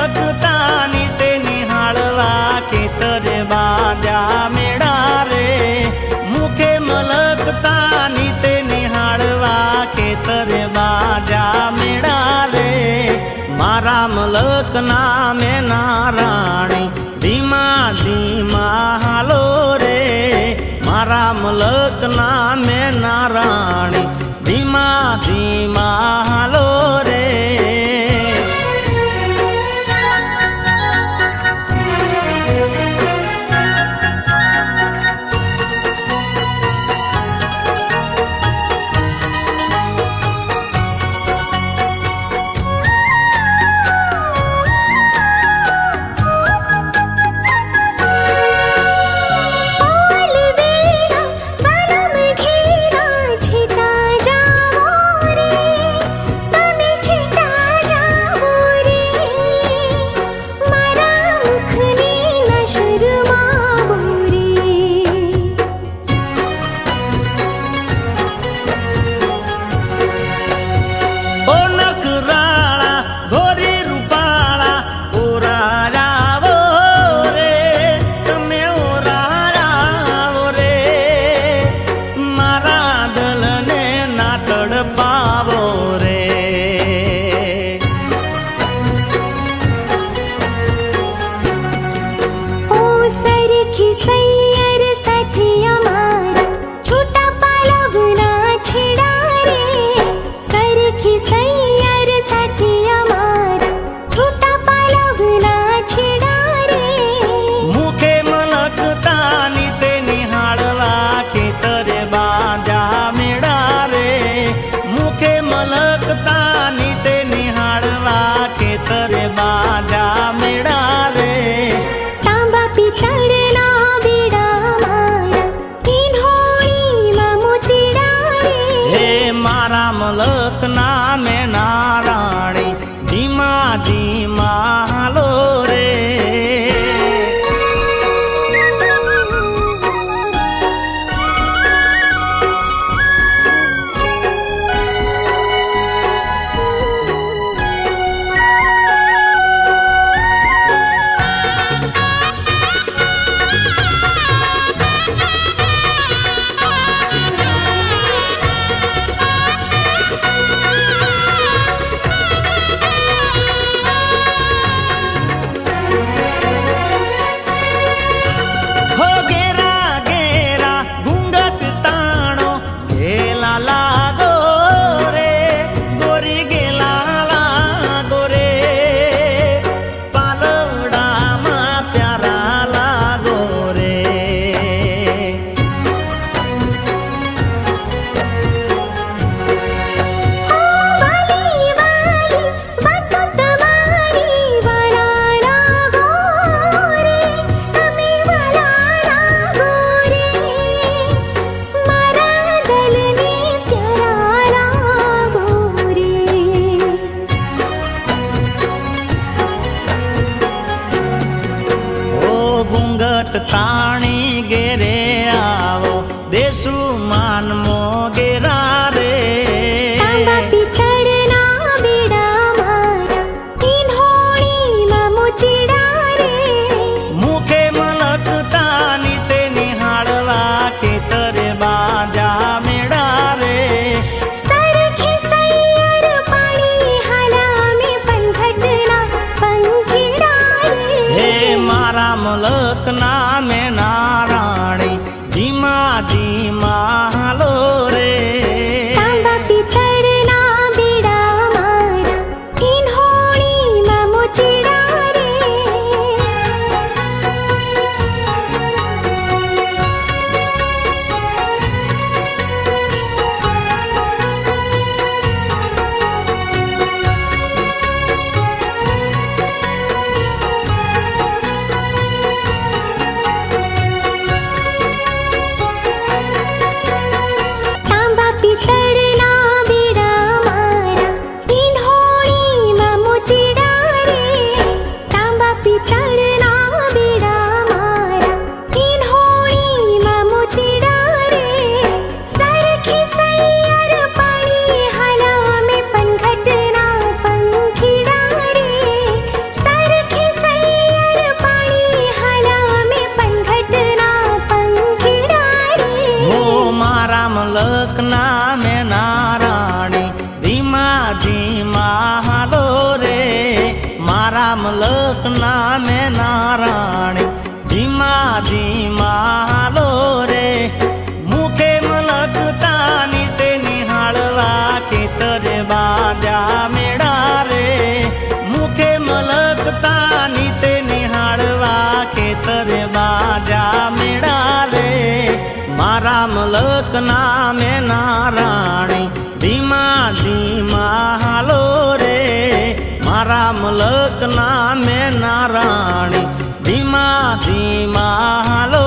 મલકતાની તે નિહાળવા ખેતરે બાંધ્યા મેળા રે મુખે મલકતાની તે નિહાળવા ખેતરે બાંધ્યા મેળા રે મારા મલક નામે નારાણી ધીમા ધીમા હાલો રે મારા મલક નામે નારાણી ધીમા ધીમા હાલો રે મલક નામે નારાણી ધીમા ધીમા હાલો રે તાણી ગેરે આવો દેશુ માન મો ગેરા રે પિતળના બેડા મારા ઈન્હોણીમાં મોતીડા રે મુખે મલકતાની તે નિહાળવા ખેતરે બાંધ્યા મેળા રે સરખી સૈયર પાણી હાલામે પંખટના પંખીડા રે હે મારા મલક નામે નારાણી ધીમા ધીમા હાલો રે પિતળના બેડા મારા ઈન્હોણીમાં મોતીડા રે મલક નામે નારાણી ધીમા ધીમા હાલો રે મુખે મલકતાની તે નિહાળવા ખેતરે બાંધ્યા મેળા રે મુખે મલકતાની તે નિહાળવા ખેતરે બાંધ્યા મેળા રે મારા મલક નામે નારાણી ધીમા ધીમા હાલો રે મારા મલક નામે નારાણી ધીમા ધીમા હાલો